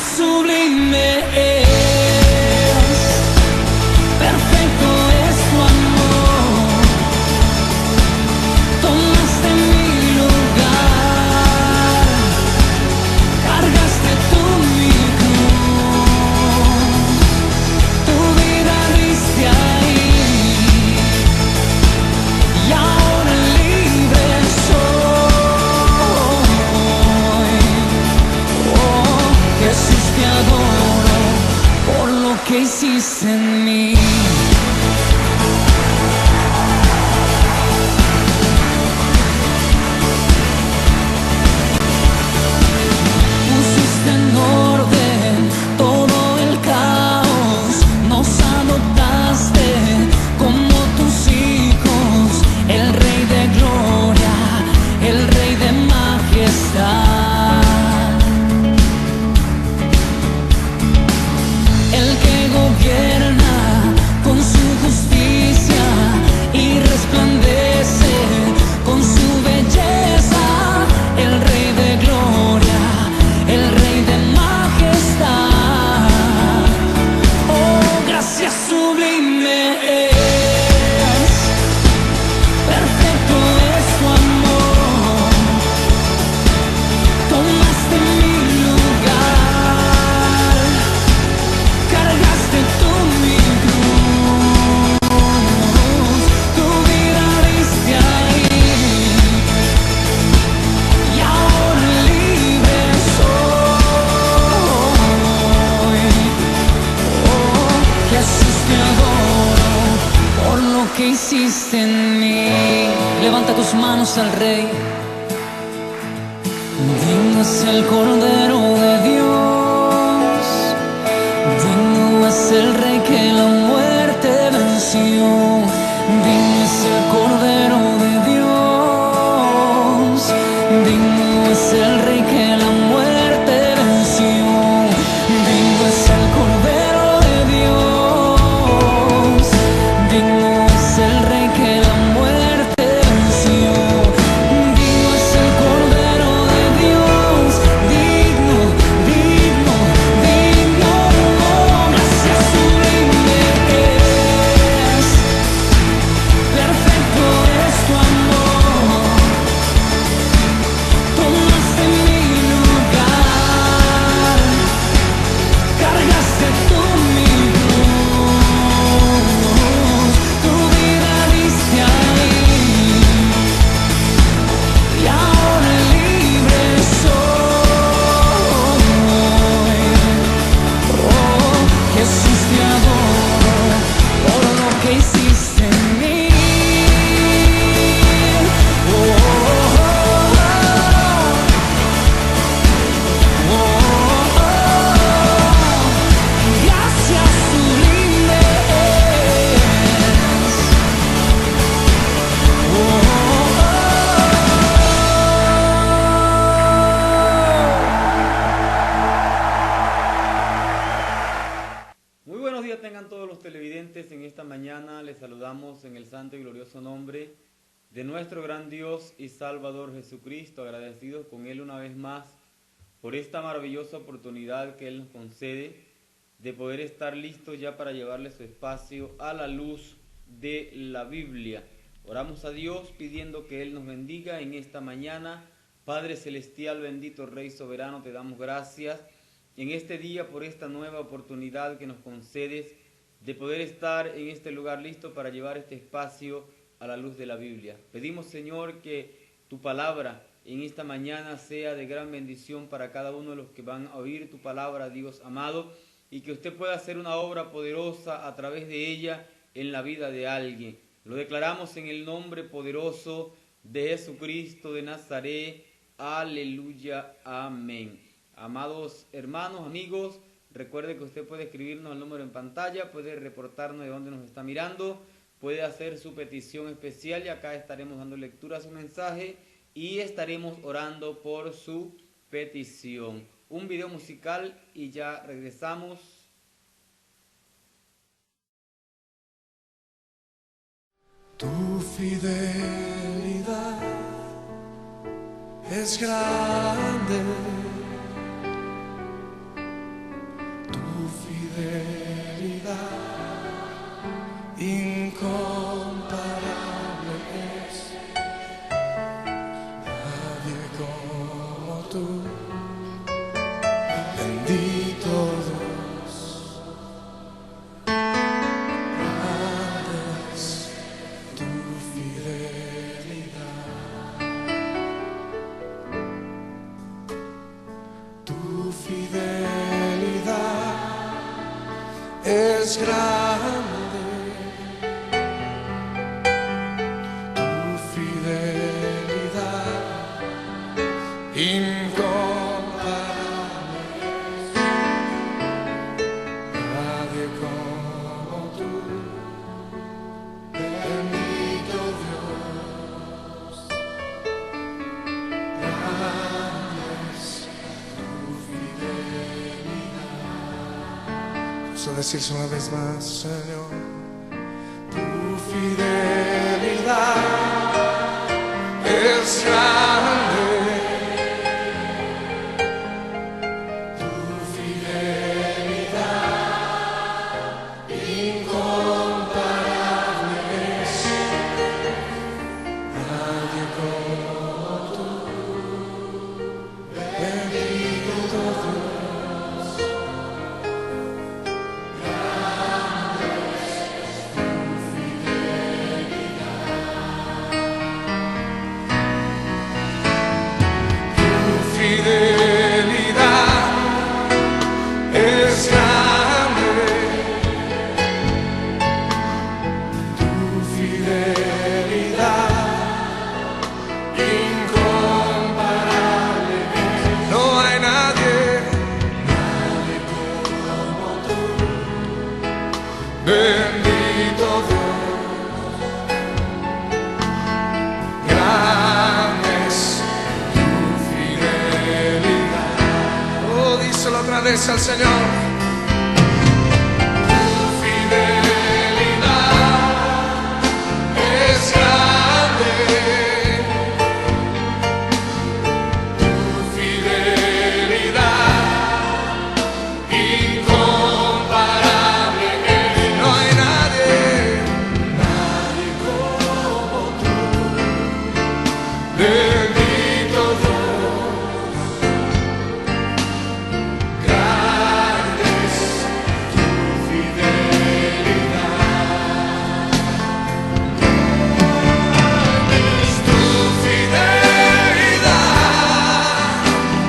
sublime es, perfecto es tu amor. Tomaste mi lugar, cargaste tú mi cruz, tu vida diste ahí, y ahora libre soy. Oh, Jesús, te adoro por lo que hiciste en mí. Pusiste en orden todo el caos, nos adoptaste como tus hijos, el Rey de gloria, el Rey de majestad, el que gobierna con su justicia y resplandece con su belleza, el Rey de gloria, el Rey de majestad. Oh, gracias sublime es, perfecto es tu amor. Tomaste mi lugar, cargaste tú mi cruz, tu vida diste ahí, y ahora libre soy. Oh, Jesús, te adoro por lo que hiciste en mí. Levanta tus manos al Rey. Digno es el Cordero de Dios, digno es el Rey que la muerte venció. Digno es el Cordero de Dios, digno es el Rey que la muerte venció. Digno es el Cordero de Dios, digno es el Rey que la muerte venció. Digno es el Cordero de Dios, digno, digno, digno. Oh, gracias sublime es, perfecto es tu amor. Tomaste mi lugar, cargaste tú mi cruz, tu vida diste ahí, y ahora libre soy. Oh, Jesús, te adoro por lo que hiciste en mí. Oh, oh, oh, oh. Gracias sublime es. Oh, oh, Muy buenos días tengan todos los televidentes. En esta mañana les saludamos en el santo y glorioso nombre de nuestro gran Dios y Salvador Jesucristo, agradecidos con Él una vez más por esta maravillosa oportunidad que Él nos concede de poder estar listos ya para llevarle su espacio a la luz de la Biblia. Oramos a Dios pidiendo que Él nos bendiga en esta mañana. Padre celestial, bendito Rey soberano, te damos gracias en este día por esta nueva oportunidad que nos concedes de poder estar en este lugar listo para llevar este espacio a la luz de la Biblia. Pedimos, Señor, que tu palabra en esta mañana sea de gran bendición para cada uno de los que van a oír tu palabra, Dios amado, y que usted pueda hacer una obra poderosa a través de ella en la vida de alguien. Lo declaramos en el nombre poderoso de Jesucristo de Nazaret. Aleluya, amén. Amados hermanos, amigos, recuerde que usted puede escribirnos el número en pantalla, puede reportarnos de dónde nos está mirando, puede hacer su petición especial y acá estaremos dando lectura a su mensaje y estaremos orando por su petición. Un video musical y ya regresamos. Tu fidelidad es grande, bendito Dios, grande es tu fidelidad. Tu fidelidad es grande, tu fidelidad incomparable, nadie como tú, bendito Dios, grande es tu fidelidad. Eso decirse una vez más, Señor, tu fidelidad es grande, tu fidelidad incomparable es, nadie como tú, bendito Dios. Fidelidad es grande, tu fidelidad incomparable, no hay nadie como tú, bendito Dios, grande es tu fidelidad. Oh, díselo otra vez al Señor. Tu fidelidad es grande, tu fidelidad incomparable es. No hay nadie como tú, bendito Dios, grande es tu fidelidad. Tu fidelidad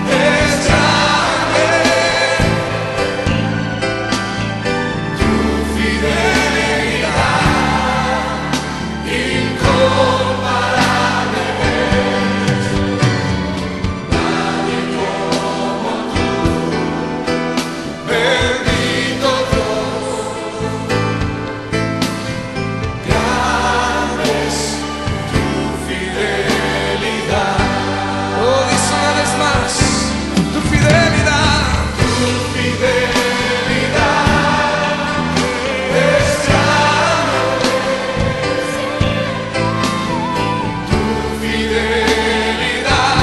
es grande, tu fidelidad incomparable es, nadie como tú, bendito Dios, grande es tu fidelidad. Oh, dice una vez más, tu fidelidad es grande, tu fidelidad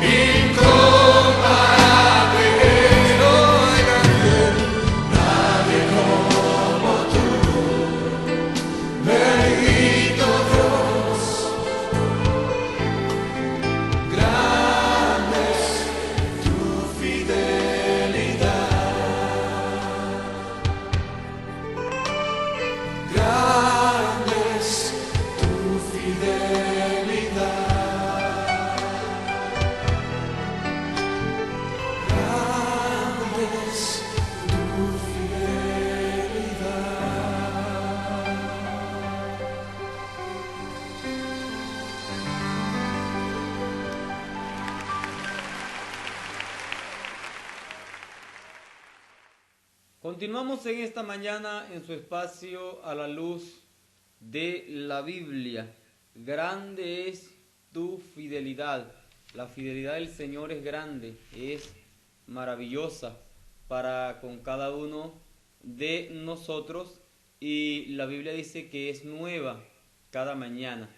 incomparable es. No hay nadie como tú, bendito Dios, grande es tu fidelidad, grande es tu fidelidad, grande es tu fidelidad. Continuamos en esta mañana en su espacio a la luz de la Biblia. Grande es tu fidelidad. La fidelidad del Señor es grande, es maravillosa para con cada uno de nosotros, y la Biblia dice que es nueva cada mañana.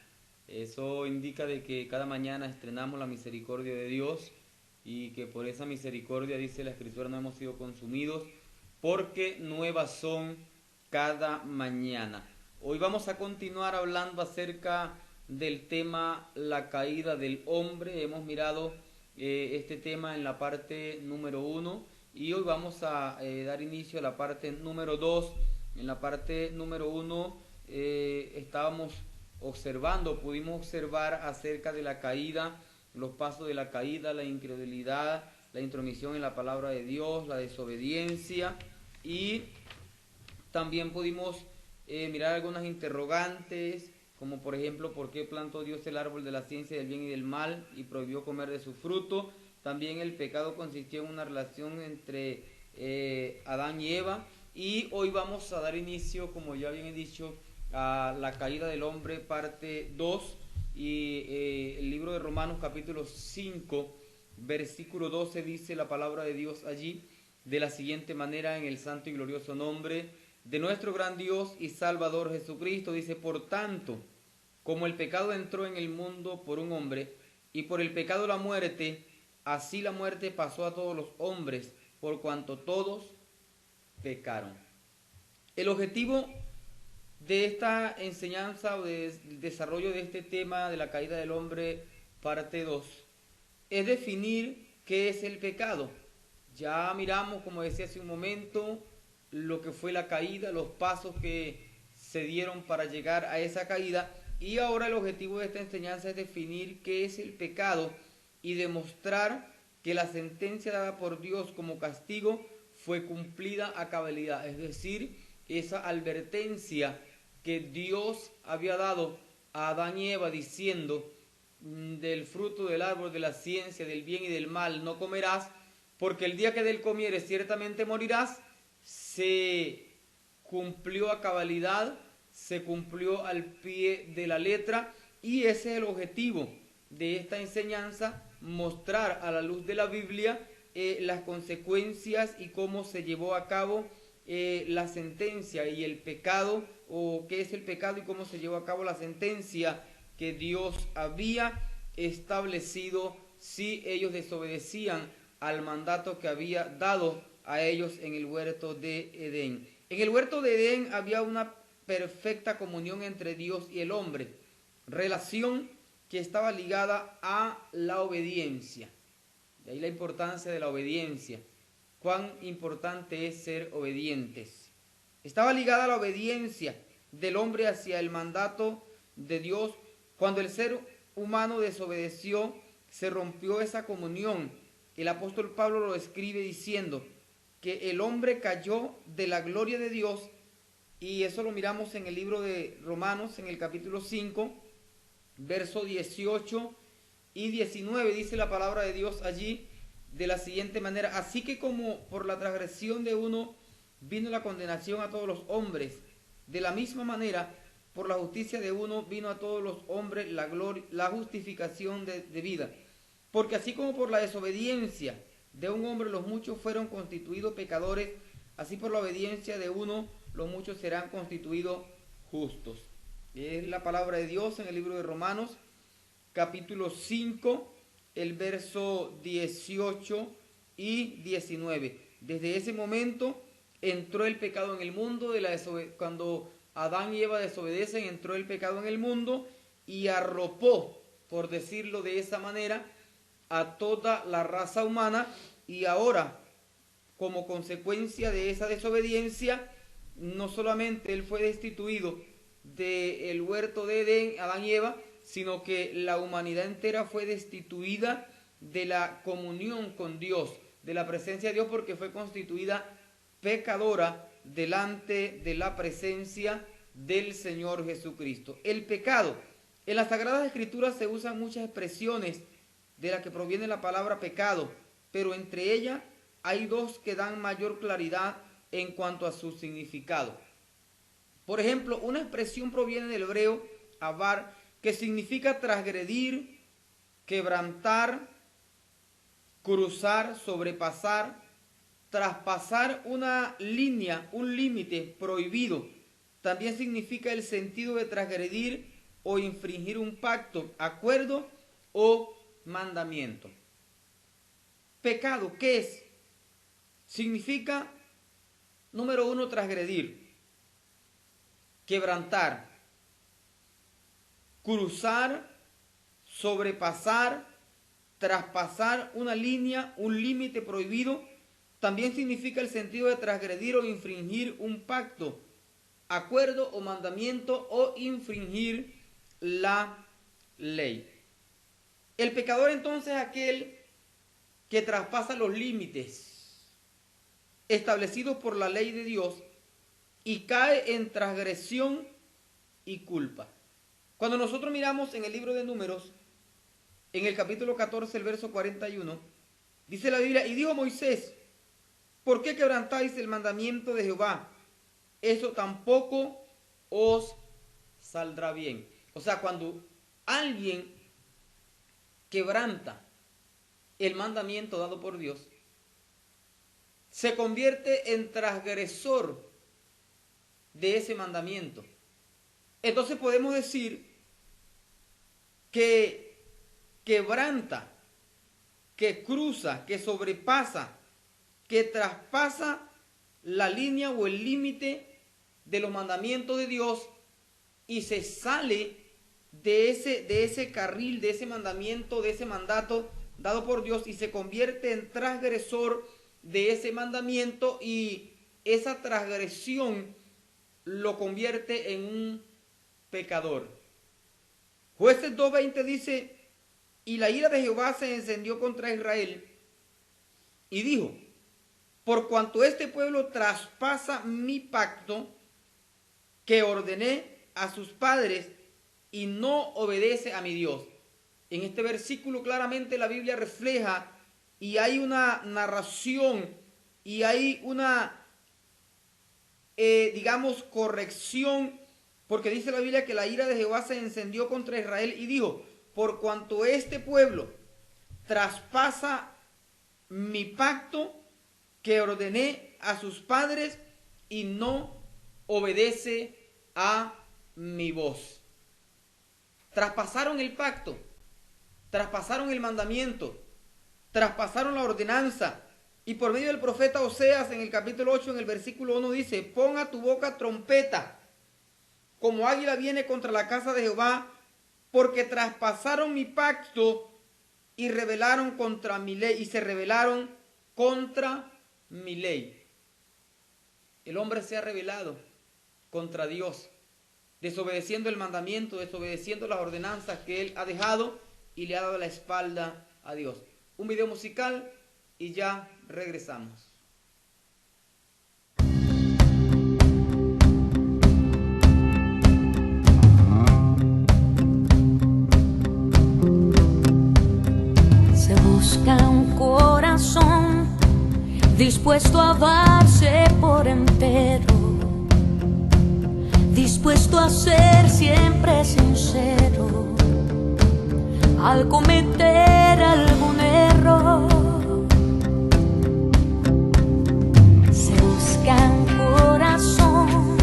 Eso indica de que cada mañana estrenamos la misericordia de Dios, y que por esa misericordia, dice la Escritura, no hemos sido consumidos, porque nuevas son cada mañana. Hoy vamos a continuar hablando acerca del tema la caída del hombre. Hemos mirado este tema en la parte número 1 y hoy vamos a dar inicio a la parte número 2. En la parte número 1 estábamos pudimos observar acerca de la caída, los pasos de la caída, la incredulidad, la intromisión en la palabra de Dios, la desobediencia, y también pudimos mirar algunas interrogantes, como por ejemplo, ¿por qué plantó Dios el árbol de la ciencia del bien y del mal y prohibió comer de su fruto? También el pecado consistió en una relación entre Adán y Eva, y hoy vamos a dar inicio, como ya bien he dicho, a la caída del hombre, parte 2, y el libro de Romanos capítulo 5, versículo 12, dice la palabra de Dios allí de la siguiente manera, en el santo y glorioso nombre de nuestro gran Dios y Salvador Jesucristo. Dice: por tanto, como el pecado entró en el mundo por un hombre, y por el pecado la muerte, así la muerte pasó a todos los hombres, por cuanto todos pecaron. El objetivo de esta enseñanza o del desarrollo de este tema de la caída del hombre, parte 2, es definir qué es el pecado. Ya miramos, como decía hace un momento, lo que fue la caída, los pasos que se dieron para llegar a esa caída, y ahora el objetivo de esta enseñanza es definir qué es el pecado y demostrar que la sentencia dada por Dios como castigo fue cumplida a cabalidad, es decir, esa advertencia que Dios había dado a Adán y Eva diciendo: del fruto del árbol de la ciencia del bien y del mal no comerás, porque el día que de él comieres ciertamente morirás, se cumplió a cabalidad, se cumplió al pie de la letra, y ese es el objetivo de esta enseñanza: mostrar a la luz de la Biblia las consecuencias y cómo se llevó a cabo la sentencia y el pecado, o qué es el pecado y cómo se llevó a cabo la sentencia que Dios había establecido si ellos desobedecían al mandato que había dado a ellos en el huerto de Edén. En el huerto de Edén había una perfecta comunión entre Dios y el hombre, relación que estaba ligada a la obediencia. De ahí la importancia de la obediencia. Cuán importante es ser obedientes. Estaba ligada a la obediencia del hombre hacia el mandato de Dios. Cuando el ser humano desobedeció, se rompió esa comunión. El apóstol Pablo lo escribe diciendo que el hombre cayó de la gloria de Dios, y eso lo miramos en el libro de Romanos, en el capítulo 5, verso 18 y 19, dice la palabra de Dios allí de la siguiente manera: así que como por la transgresión de uno vino la condenación a todos los hombres, de la misma manera por la justicia de uno vino a todos los hombres la justificación de vida. Porque así como por la desobediencia de un hombre los muchos fueron constituidos pecadores, así por la obediencia de uno los muchos serán constituidos justos. Es la palabra de Dios en el libro de Romanos, capítulo 5, el verso 18 y 19. Desde ese momento entró el pecado en el mundo, cuando Adán y Eva desobedecen, entró el pecado en el mundo y arropó, por decirlo de esa manera, a toda la raza humana. Y ahora, como consecuencia de esa desobediencia, no solamente él fue destituido del huerto de Edén, Adán y Eva, sino que la humanidad entera fue destituida de la comunión con Dios, de la presencia de Dios, porque fue constituida pecadora delante de la presencia del Señor Jesucristo. El pecado. En las Sagradas Escrituras se usan muchas expresiones de las que proviene la palabra pecado, pero entre ellas hay dos que dan mayor claridad en cuanto a su significado. Por ejemplo, una expresión proviene del hebreo avar, que significa transgredir, quebrantar, cruzar, sobrepasar, traspasar una línea, un límite prohibido. También significa el sentido de transgredir o infringir un pacto, acuerdo o mandamiento. Pecado, ¿qué es? Significa, número 1, transgredir, quebrantar, cruzar, sobrepasar, traspasar una línea, un límite prohibido, también significa el sentido de transgredir o infringir un pacto, acuerdo o mandamiento o infringir la ley. El pecador entonces es aquel que traspasa los límites establecidos por la ley de Dios y cae en transgresión y culpa. Cuando nosotros miramos en el libro de Números, en el capítulo 14, el verso 41, dice la Biblia: y dijo Moisés, ¿por qué quebrantáis el mandamiento de Jehová? Eso tampoco os saldrá bien. O sea, cuando alguien quebranta el mandamiento dado por Dios, se convierte en transgresor de ese mandamiento. Entonces podemos decir que quebranta, que cruza, que sobrepasa, que traspasa la línea o el límite de los mandamientos de Dios y se sale de ese carril, de ese mandamiento, de ese mandato dado por Dios y se convierte en transgresor de ese mandamiento, y esa transgresión lo convierte en un pecador. Jueces 2:20 dice: y la ira de Jehová se encendió contra Israel y dijo: por cuanto este pueblo traspasa mi pacto que ordené a sus padres y no obedece a mi Dios. En este versículo claramente la Biblia refleja y hay una narración y hay una, corrección, porque dice la Biblia que la ira de Jehová se encendió contra Israel y dijo: por cuanto este pueblo traspasa mi pacto que ordené a sus padres y no obedece a mi voz. Traspasaron el pacto, traspasaron el mandamiento, traspasaron la ordenanza, y por medio del profeta Oseas en el capítulo 8, en el versículo 1 dice: pon a tu boca trompeta, como águila viene contra la casa de Jehová, porque traspasaron mi pacto y rebelaron contra mi ley, y se rebelaron contra mi ley. El hombre se ha rebelado contra Dios, desobedeciendo el mandamiento, desobedeciendo las ordenanzas que él ha dejado, y le ha dado la espalda a Dios. Un video musical y ya regresamos. Se busca un corazón dispuesto a darse por entero, dispuesto a ser siempre sincero al cometer algún error. Se busca un corazón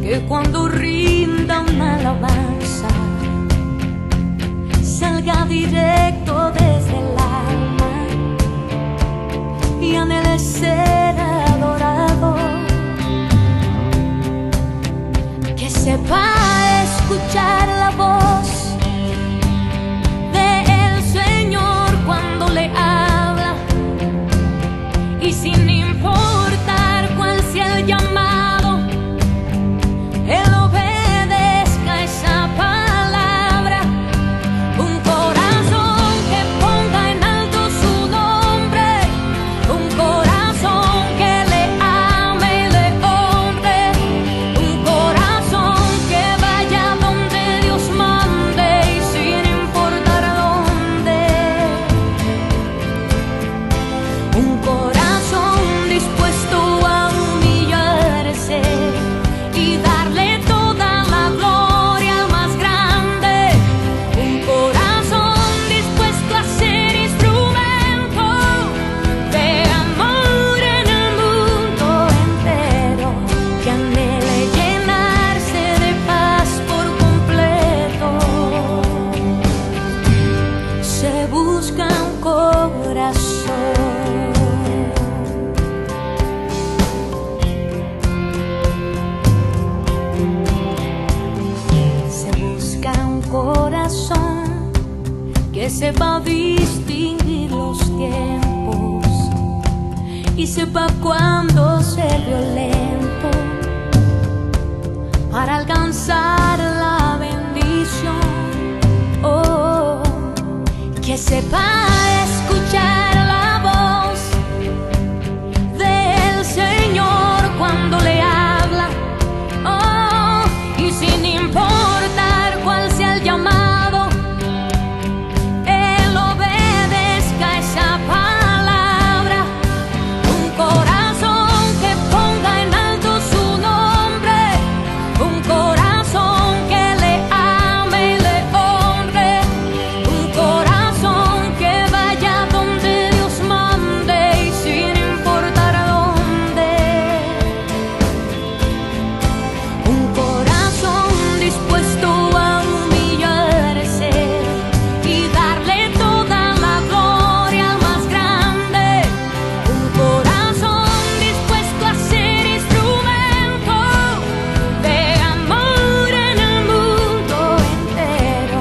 que cuando rinda una alabanza salga directo desde el alma y anhele ser adorado, que sepa escuchar la voz del Señor cuando le habla, y sin importar cuál sea el llamado, Él obedezca esa palabra. Un corazón que ponga en alto su nombre, un corazón y sepa cuándo ser violento para alcanzar la bendición. Oh, que sepa escuchar la voz del Señor cuando le habla. Oh, y sin importar cuál sea el llamado, él obedezca esa palabra. Un corazón que ponga en alto su nombre, un corazón que le ame y le honre, un corazón que vaya donde Dios mande y sin importar dónde, un corazón dispuesto a humillarse y darle toda la gloria al más grande, un corazón dispuesto a ser instrumento de amor en el mundo entero,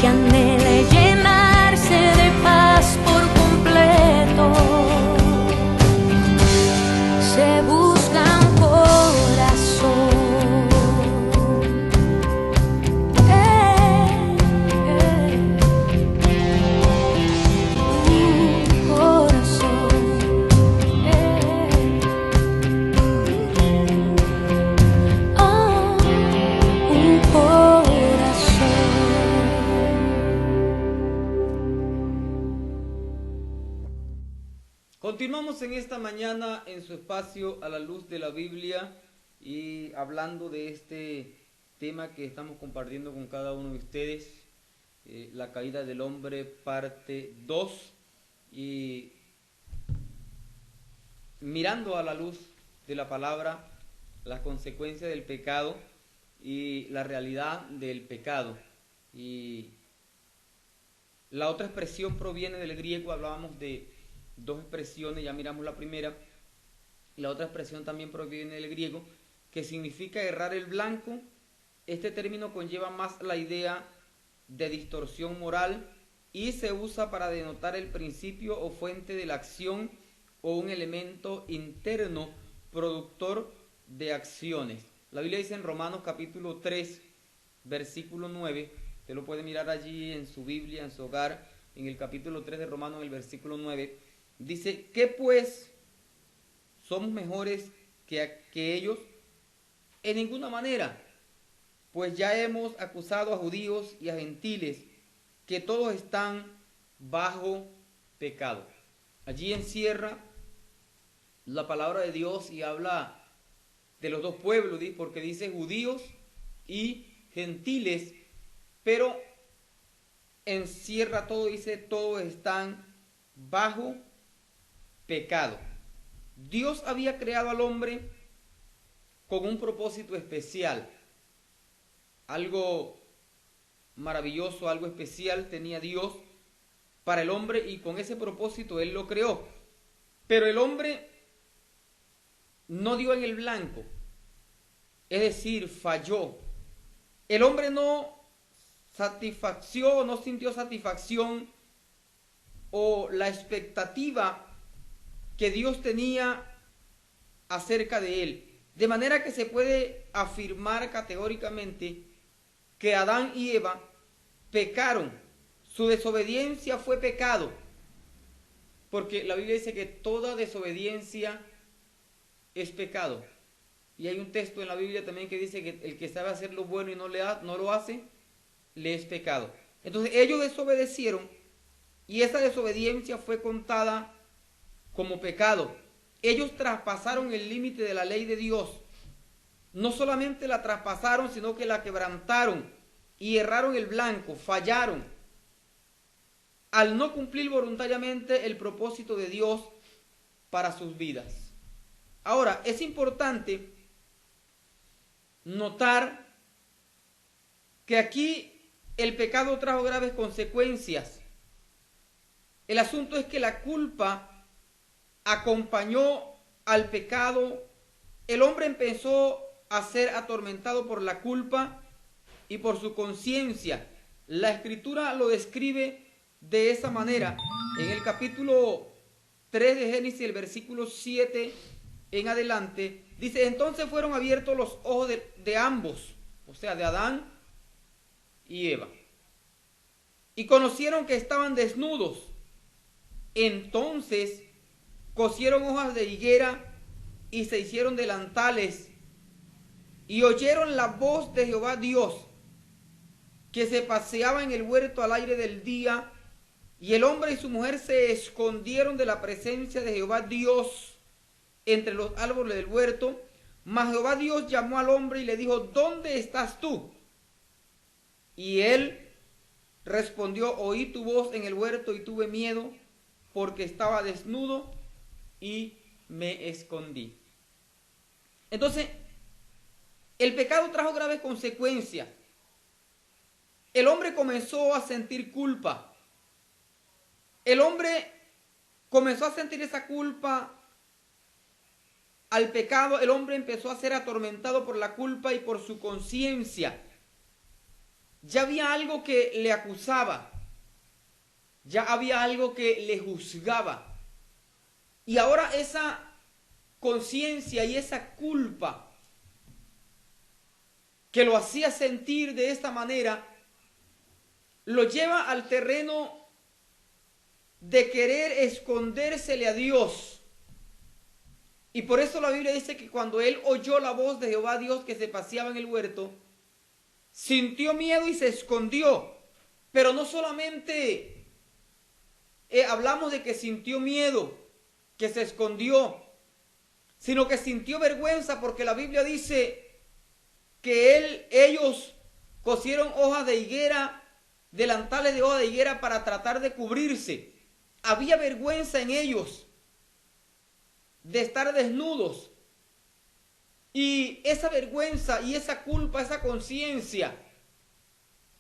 que anhele llenarse de paz por completo. Se busca un corazón, un corazón, oh, un corazón. Continuamos en esta mañana en su espacio A la Luz de la Biblia y hablando de este tema que estamos compartiendo con cada uno de ustedes, la caída del hombre parte 2, y mirando a la luz de la palabra las consecuencias del pecado y la realidad del pecado. Y la otra expresión proviene del griego. Hablábamos de dos expresiones, ya miramos la primera. La otra expresión también proviene del griego, que significa errar el blanco. Este término conlleva más la idea de distorsión moral y se usa para denotar el principio o fuente de la acción o un elemento interno productor de acciones. La Biblia dice en Romanos capítulo 3, versículo 9, usted lo puede mirar allí en su Biblia, en su hogar, en el capítulo 3 de Romanos, en el versículo 9, dice: ¿qué pues? ¿Somos mejores que ellos? En ninguna manera, pues ya hemos acusado a judíos y a gentiles, que todos están bajo pecado. Allí encierra la palabra de Dios y habla de los dos pueblos, porque dice judíos y gentiles, pero encierra todo, dice todos están bajo pecado. Dios había creado al hombre con un propósito especial, algo maravilloso, algo especial tenía Dios para el hombre, y con ese propósito Él lo creó. Pero el hombre no dio en el blanco, es decir, falló. El hombre no sintió satisfacción o la expectativa que Dios tenía acerca de él. De manera que se puede afirmar categóricamente que Adán y Eva pecaron. Su desobediencia fue pecado, porque la Biblia dice que toda desobediencia es pecado. Y hay un texto en la Biblia también que dice que el que sabe hacer lo bueno y no lo hace, le es pecado. Entonces ellos desobedecieron y esa desobediencia fue contada como pecado. Ellos traspasaron el límite de la ley de Dios. No solamente la traspasaron, sino que la quebrantaron y erraron el blanco, fallaron al no cumplir voluntariamente el propósito de Dios para sus vidas. Ahora, es importante notar que aquí el pecado trajo graves consecuencias. El asunto es que la culpa acompañó al pecado. El hombre empezó a ser atormentado por la culpa y por su conciencia. La Escritura lo describe de esa manera. En el capítulo 3 de Génesis, el versículo 7 en adelante, dice: entonces fueron abiertos los ojos de ambos, o sea, de Adán y Eva, y conocieron que estaban desnudos. Entonces cosieron hojas de higuera y se hicieron delantales, y oyeron la voz de Jehová Dios, que se paseaba en el huerto al aire del día, y el hombre y su mujer se escondieron de la presencia de Jehová Dios entre los árboles del huerto. Mas Jehová Dios llamó al hombre y le dijo: ¿dónde estás tú? Y él respondió: oí tu voz en el huerto y tuve miedo, porque estaba desnudo y me escondí. Entonces, el pecado trajo graves consecuencias. El hombre comenzó a sentir culpa. El hombre comenzó a sentir esa culpa al pecado. El hombre empezó a ser atormentado por la culpa y por su conciencia. Ya había algo que le acusaba. Ya había algo que le juzgaba. Y ahora esa conciencia y esa culpa que lo hacía sentir de esta manera, lo lleva al terreno de querer escondérsele a Dios. Y por eso la Biblia dice que cuando él oyó la voz de Jehová Dios que se paseaba en el huerto, sintió miedo y se escondió. Pero no solamente hablamos de que sintió miedo, que se escondió, sino que sintió vergüenza, porque la Biblia dice que ellos cosieron hojas de higuera, delantales de hoja de higuera para tratar de cubrirse. Había vergüenza en ellos de estar desnudos. Y esa vergüenza y esa culpa, esa conciencia,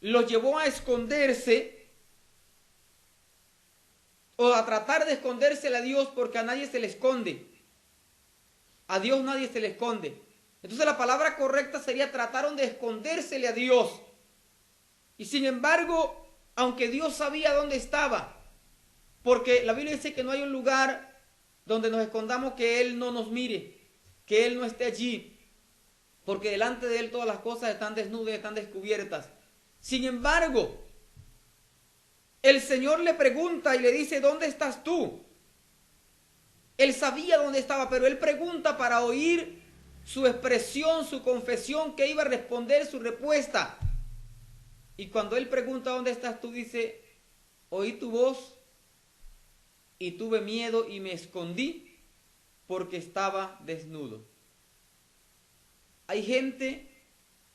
los llevó a esconderse o a tratar de escondérsele a Dios, porque a nadie se le esconde. A Dios nadie se le esconde. Entonces la palabra correcta sería: trataron de escondérsele a Dios. Y sin embargo, aunque Dios sabía dónde estaba, porque la Biblia dice que no hay un lugar donde nos escondamos que Él no nos mire, que Él no esté allí, porque delante de Él todas las cosas están desnudas, están descubiertas. Sin embargo, el Señor le pregunta y le dice: ¿dónde estás tú? Él sabía dónde estaba, pero Él pregunta para oír su expresión, su confesión, que iba a responder su respuesta. Y cuando Él pregunta: ¿dónde estás tú?, dice: oí tu voz y tuve miedo y me escondí porque estaba desnudo. Hay gente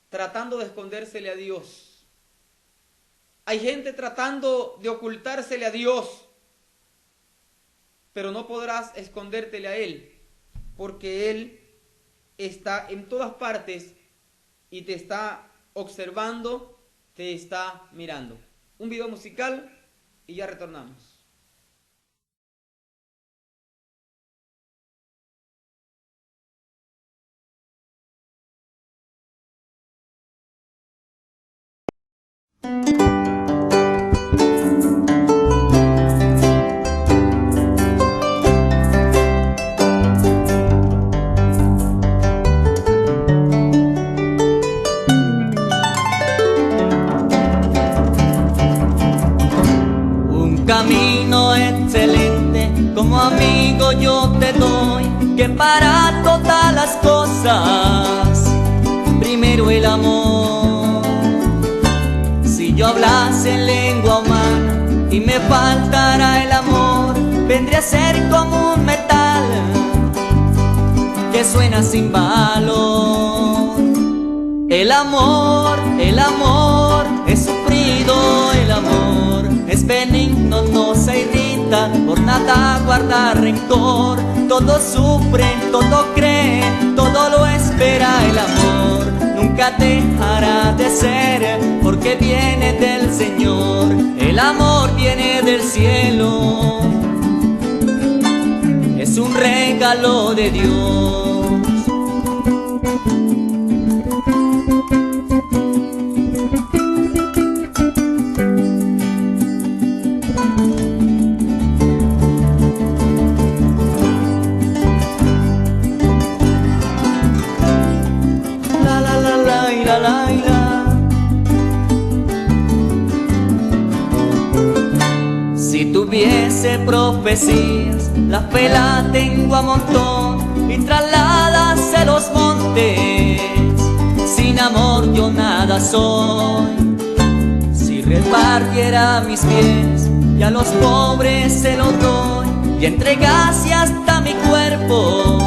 tratando de escondérsele a Dios. Hay gente tratando de ocultársele a Dios. Pero no podrás escondértele a Él, porque Él está en todas partes y te está observando, te está mirando. Un video musical y ya retornamos. Camino excelente, como amigo yo te doy, que para todas las cosas, primero el amor. Si yo hablase en lengua humana y me faltara el amor, vendría a ser como un metal que suena sin valor. El amor es sufrido, el amor es benigno, no se irrita, por nada guarda rencor. Todo sufre, todo cree, todo lo espera. El amor nunca dejará de ser, porque viene del Señor. El amor viene del cielo, es un regalo de Dios. sé profecías, la fe la tengo a montón y trasládase los montes. Sin amor yo nada soy. Si repartiera mis pies y a los pobres se los doy y entregase hasta mi cuerpo,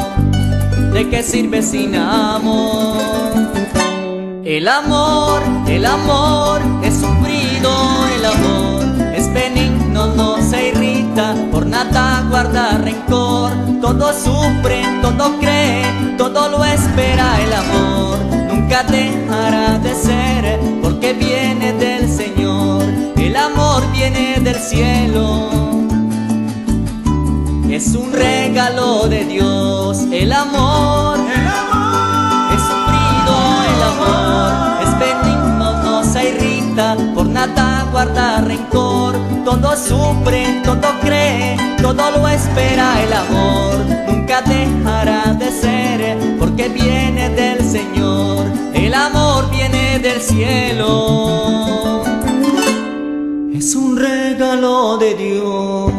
¿de qué sirve sin amor? El amor es sufrido, el amor es benigno, no se irrita, por nada guarda rencor, todo sufre, todo cree, todo lo espera. El amor nunca dejará de ser, porque viene del Señor, el amor viene del cielo, es un regalo de Dios. El amor es sufrido, el amor es benigno, no se irrita, por nada guarda rencor, todo sufre, todo cree, todo lo espera. El amor nunca dejará de ser, porque viene del Señor, el amor viene del cielo, es un regalo de Dios.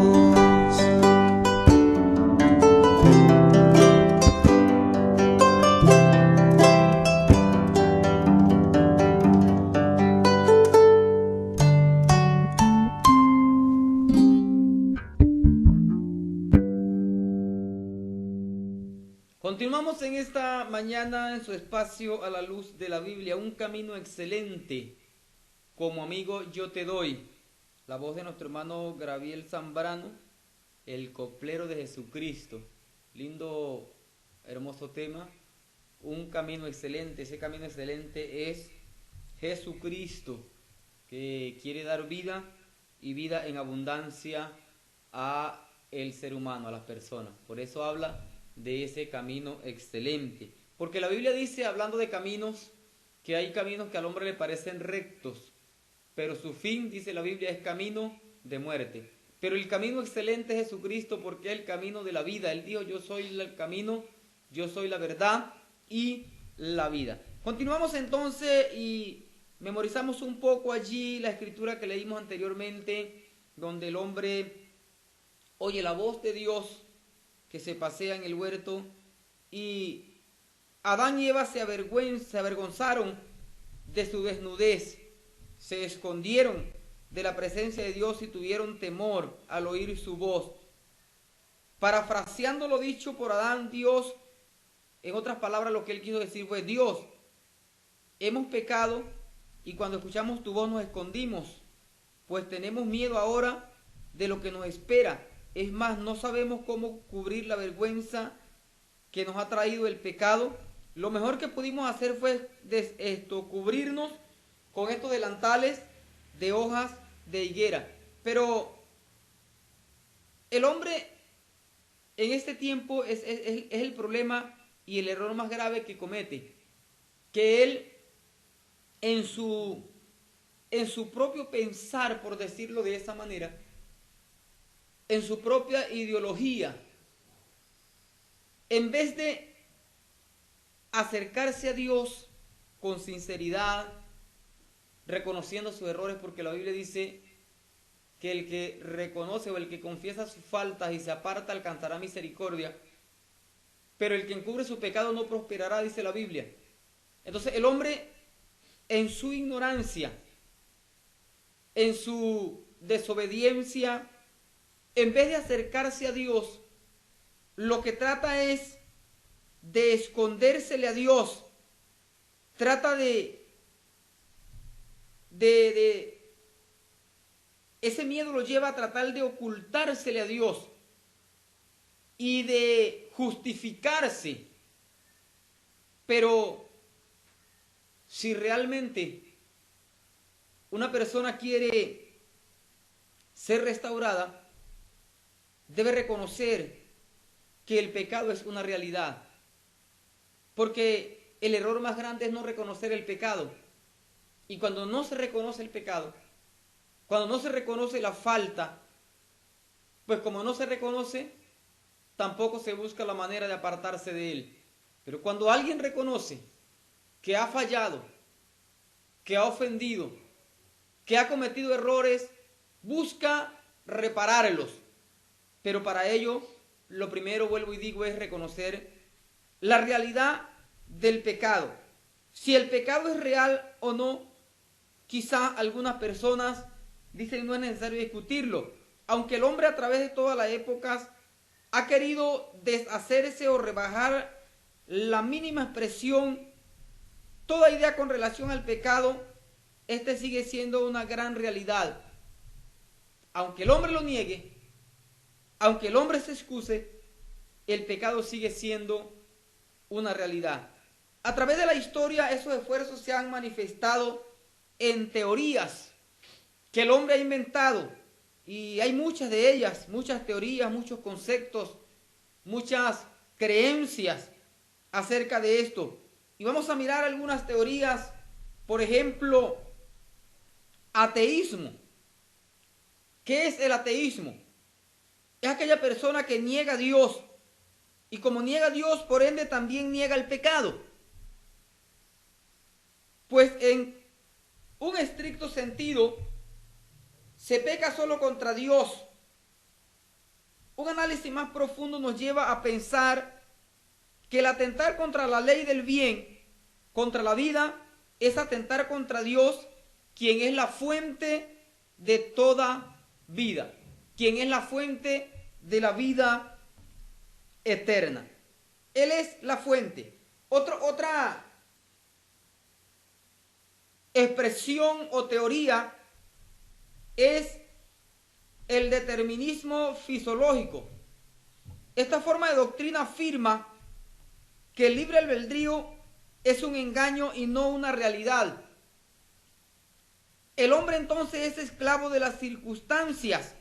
Continuamos en esta mañana en su espacio a la luz de la Biblia, un camino excelente, como amigo yo te doy. La voz de nuestro hermano Gabriel Zambrano, el coplero de Jesucristo. Lindo, hermoso tema, un camino excelente. Ese camino excelente es Jesucristo, que quiere dar vida y vida en abundancia a el ser humano, a las personas. Por eso habla de ese camino excelente, porque la Biblia dice, hablando de caminos, que hay caminos que al hombre le parecen rectos, pero su fin, dice la Biblia, es camino de muerte. Pero el camino excelente es Jesucristo, porque es el camino de la vida. Él dijo, yo soy el camino, yo soy la verdad y la vida. Continuamos entonces y memorizamos un poco allí la escritura que leímos anteriormente, donde el hombre oye la voz de Dios que se pasea en el huerto, y Adán y Eva se avergonzaron de su desnudez, se escondieron de la presencia de Dios y tuvieron temor al oír su voz. Parafraseando lo dicho por Adán, Dios, en otras palabras, lo que él quiso decir fue: Dios, hemos pecado y cuando escuchamos tu voz nos escondimos, pues tenemos miedo ahora de lo que nos espera. Es más, no sabemos cómo cubrir la vergüenza que nos ha traído el pecado. Lo mejor que pudimos hacer fue cubrirnos con estos delantales de hojas de higuera. Pero el hombre en este tiempo es el problema y el error más grave que comete, que él en su propio pensar, por decirlo de esa manera, en su propia ideología, en vez de acercarse a Dios con sinceridad, reconociendo sus errores, porque la Biblia dice que el que reconoce o el que confiesa sus faltas y se aparta alcanzará misericordia, pero el que encubre su pecado no prosperará, dice la Biblia. Entonces el hombre, en su ignorancia, en su desobediencia, en vez de acercarse a Dios, lo que trata es de escondérsele a Dios. Trata de ese miedo lo lleva a tratar de ocultársele a Dios y de justificarse. Pero si realmente una persona quiere ser restaurada, debe reconocer que el pecado es una realidad, porque el error más grande es no reconocer el pecado. Y cuando no se reconoce el pecado, cuando no se reconoce la falta, pues como no se reconoce, tampoco se busca la manera de apartarse de él. Pero cuando alguien reconoce que ha fallado, que ha ofendido, que ha cometido errores, busca repararlos, Pero para ello, lo primero, vuelvo y digo, es reconocer la realidad del pecado. Si el pecado es real o no, quizá algunas personas dicen no es necesario discutirlo, aunque el hombre a través de todas las épocas ha querido deshacerse o rebajar la mínima expresión, toda idea con relación al pecado, este sigue siendo una gran realidad. Aunque el hombre lo niegue, aunque el hombre se excuse, el pecado sigue siendo una realidad. A través de la historia, esos esfuerzos se han manifestado en teorías que el hombre ha inventado, y hay muchas de ellas, muchas teorías, muchos conceptos, muchas creencias acerca de esto. Y vamos a mirar algunas teorías, por ejemplo, ateísmo. ¿Qué es el ateísmo? Es aquella persona que niega a Dios, y como niega a Dios, por ende también niega el pecado. Pues en un estricto sentido, se peca solo contra Dios. Un análisis más profundo nos lleva a pensar que el atentar contra la ley del bien, contra la vida, es atentar contra Dios, quien es la fuente de toda vida, quien es la fuente de la vida eterna. Él es la fuente. Otra expresión o teoría es el determinismo fisiológico. Esta forma de doctrina afirma que el libre albedrío es un engaño y no una realidad. El hombre entonces es esclavo de las circunstancias.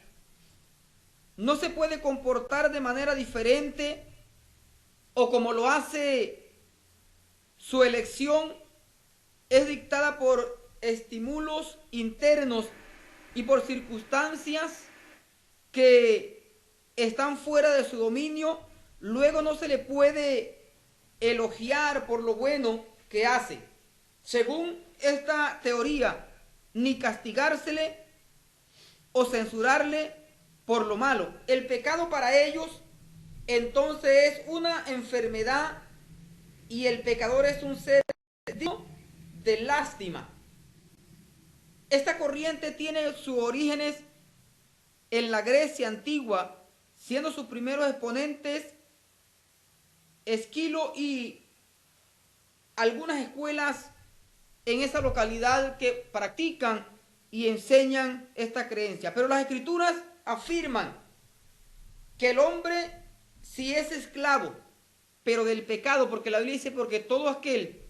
No se puede comportar de manera diferente o como lo hace su elección es dictada por estímulos internos y por circunstancias que están fuera de su dominio. Luego no se le puede elogiar por lo bueno que hace. Según esta teoría, ni castigársele o censurarle por lo malo. El pecado para ellos entonces es una enfermedad y el pecador es un ser digno de lástima. Esta corriente tiene sus orígenes en la Grecia antigua, siendo sus primeros exponentes Esquilo y algunas escuelas en esa localidad que practican y enseñan esta creencia. Pero las escrituras afirman que el hombre sí es esclavo, pero del pecado, porque la Biblia dice, porque todo aquel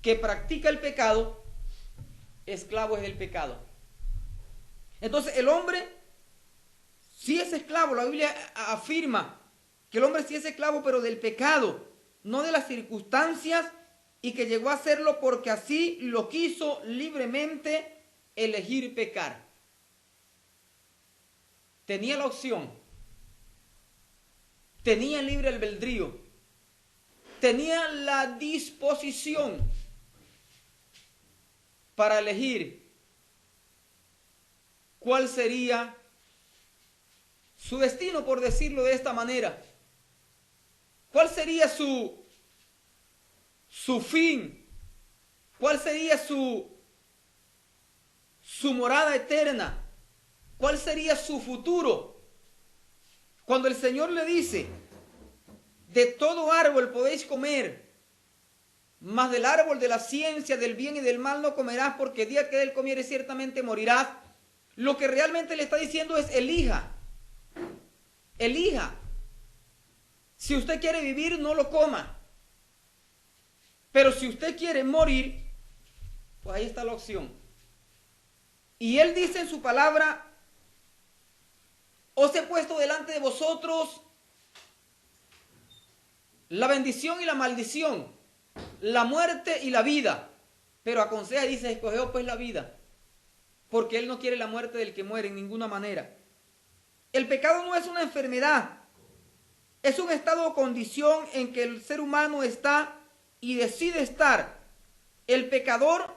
que practica el pecado, esclavo es del pecado. Entonces el hombre sí es esclavo. La Biblia afirma que el hombre sí es esclavo, pero del pecado, no de las circunstancias, y que llegó a hacerlo porque así lo quiso libremente elegir pecar. Tenía la opción, tenía libre albedrío, tenía la disposición para elegir cuál sería su destino, por decirlo de esta manera. ¿Cuál sería su fin? ¿Cuál sería su morada eterna? ¿Cuál sería su futuro? Cuando el Señor le dice, de todo árbol podéis comer, mas del árbol de la ciencia del bien y del mal no comerás, porque el día que de él comieres ciertamente morirás. Lo que realmente le está diciendo es, elija. Elija. Si usted quiere vivir, no lo coma. Pero si usted quiere morir, pues ahí está la opción. Y él dice en su palabra, os he puesto delante de vosotros la bendición y la maldición, la muerte y la vida. Pero aconseja y dice, escogeos pues la vida, porque él no quiere la muerte del que muere en ninguna manera. El pecado no es una enfermedad, es un estado o condición en que el ser humano está y decide estar. El pecador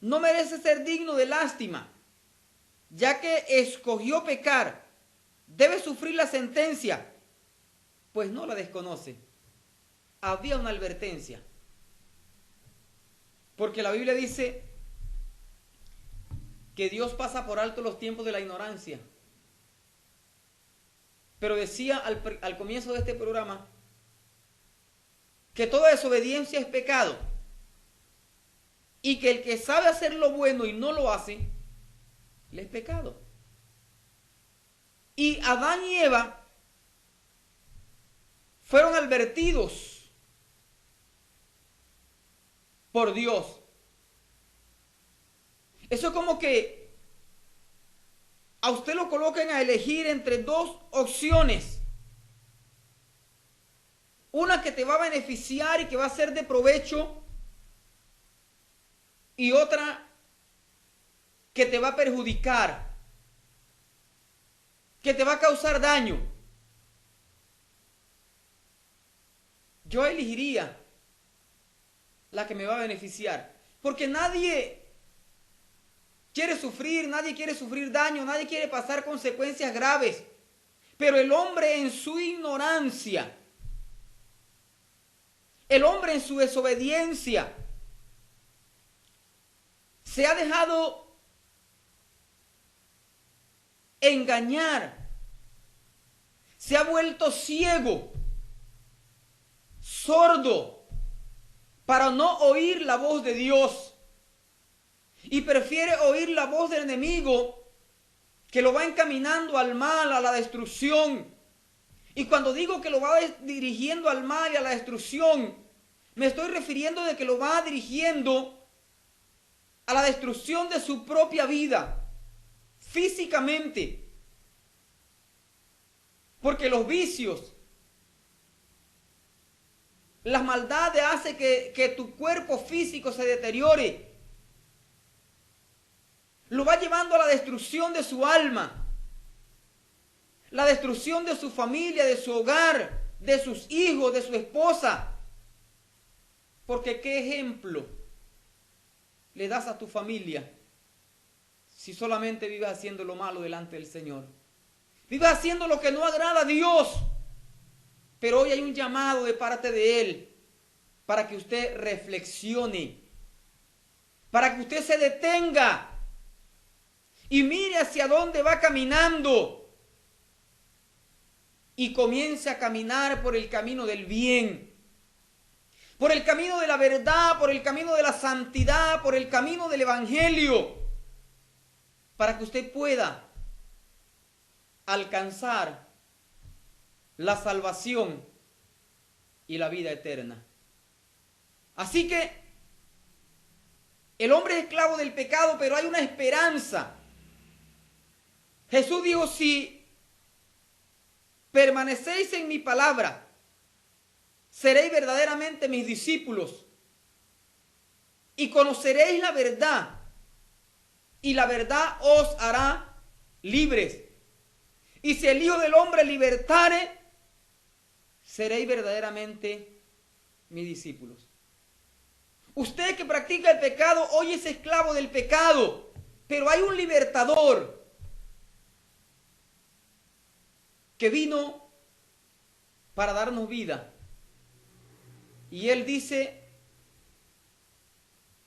no merece ser digno de lástima, ya que escogió pecar, debe sufrir la sentencia. Pues no la desconoce. Había una advertencia. Porque la Biblia dice que Dios pasa por alto los tiempos de la ignorancia. Pero decía al comienzo de este programa que toda desobediencia es pecado. Y que el que sabe hacer lo bueno y no lo hace, le es pecado. Y Adán y Eva fueron advertidos por Dios. Eso es como que a usted lo coloquen a elegir entre dos opciones. Una que te va a beneficiar y que va a ser de provecho, y otra que te va a perjudicar, que te va a causar daño. Yo elegiría la que me va a beneficiar, porque nadie quiere sufrir, nadie quiere sufrir daño, nadie quiere pasar consecuencias graves, pero el hombre en su ignorancia, el hombre en su desobediencia, se ha dejado engañar, se ha vuelto ciego, sordo, para no oír la voz de Dios, y prefiere oír la voz del enemigo que lo va encaminando al mal, a la destrucción. Y cuando digo que lo va dirigiendo al mal y a la destrucción, me estoy refiriendo de que lo va dirigiendo a la destrucción de su propia vida, físicamente. Porque los vicios, las maldades hacen que tu cuerpo físico se deteriore. Lo va llevando a la destrucción de su alma, la destrucción de su familia, de su hogar, de sus hijos, de su esposa. Porque ¿qué ejemplo le das a tu familia si solamente vives haciendo lo malo delante del Señor? Vives haciendo lo que no agrada a Dios. Pero hoy hay un llamado de parte de Él para que usted reflexione, para que usted se detenga y mire hacia dónde va caminando y comience a caminar por el camino del bien, por el camino de la verdad, por el camino de la santidad, por el camino del evangelio, para que usted pueda alcanzar la salvación y la vida eterna. Así que el hombre es esclavo del pecado, pero hay una esperanza. Jesús dijo: si permanecéis en mi palabra, seréis verdaderamente mis discípulos y conoceréis la verdad, y la verdad os hará libres. Y si el Hijo del Hombre libertare, seréis verdaderamente mis discípulos. Usted que practica el pecado hoy es esclavo del pecado, pero hay un libertador que vino para darnos vida. Y Él dice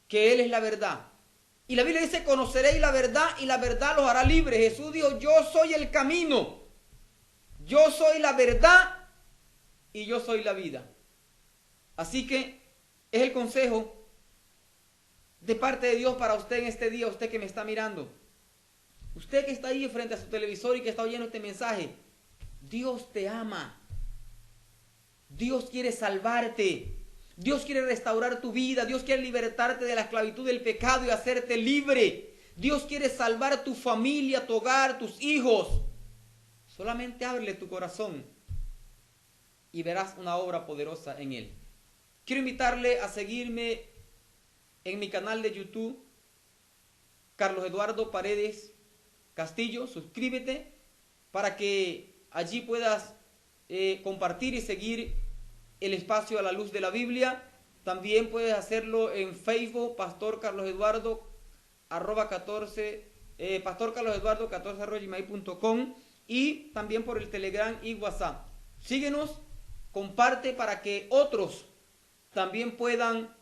que Él es la verdad. Y la Biblia dice: conoceréis la verdad y la verdad los hará libres. Jesús dijo: yo soy el camino, yo soy la verdad y yo soy la vida. Así que es el consejo de parte de Dios para usted en este día, usted que me está mirando, usted que está ahí frente a su televisor y que está oyendo este mensaje. Dios te ama, Dios quiere salvarte, Dios quiere restaurar tu vida, Dios quiere libertarte de la esclavitud del pecado y hacerte libre. Dios quiere salvar tu familia, tu hogar, tus hijos. Solamente ábrele tu corazón y verás una obra poderosa en Él. Quiero invitarle a seguirme en mi canal de YouTube, Carlos Eduardo Paredes Castillo. Suscríbete para que allí puedas compartir y seguir el espacio a la luz de la Biblia. También puedes hacerlo en Facebook, Pastor Carlos Eduardo, @14, Pastor Carlos Eduardo 14 @gmail.com. y también por el Telegram y WhatsApp. Síguenos, comparte para que otros también puedan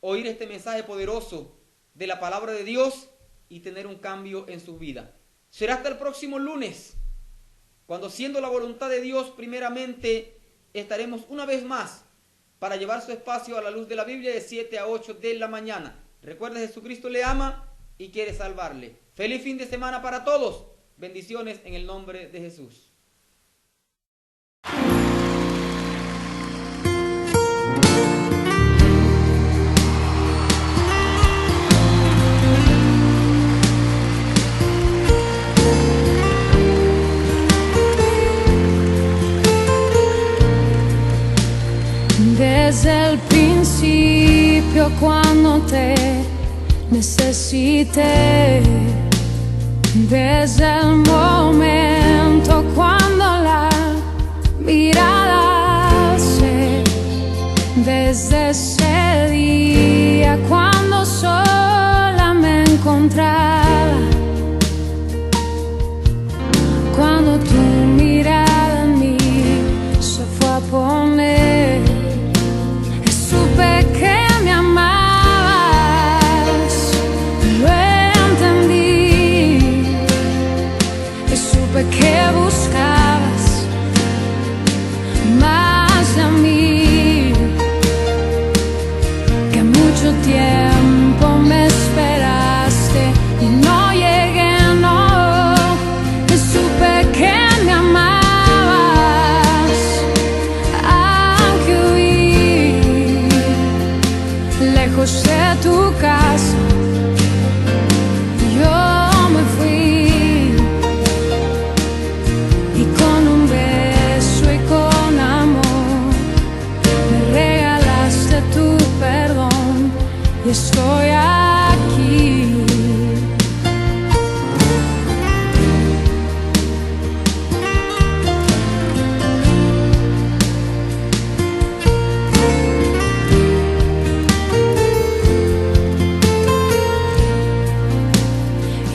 oír este mensaje poderoso de la palabra de Dios y tener un cambio en su vida. Será hasta el próximo lunes, cuando, siendo la voluntad de Dios, primeramente estaremos una vez más para llevar su espacio a la luz de la Biblia de 7 a 8 de la mañana. Recuerda, Jesucristo le ama y quiere salvarle. Feliz fin de semana para todos. Bendiciones en el nombre de Jesús. Desde el principio, cuando te necesité, desde el momento cuando la mirada alcé, desde ese día cuando sola me encontraba, cuando tu mirada en mí se fue a poner, supe que me amabas, lo entendí, y supe que buscabas más de mí, que mucho tiempo me esperaste y no llegué, no, y supe que me amabas, aunque huí lejos de tu casa, yo me fui, y con un beso y con amor me regalaste tu perdón, y estoy aquí.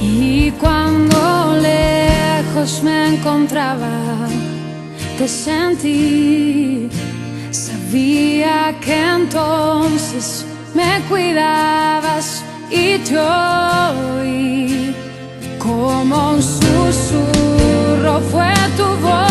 Y cuando lejos me encontraba, te sentí, sabía que entonces me cuidabas, y te oí como un susurro, fue tu voz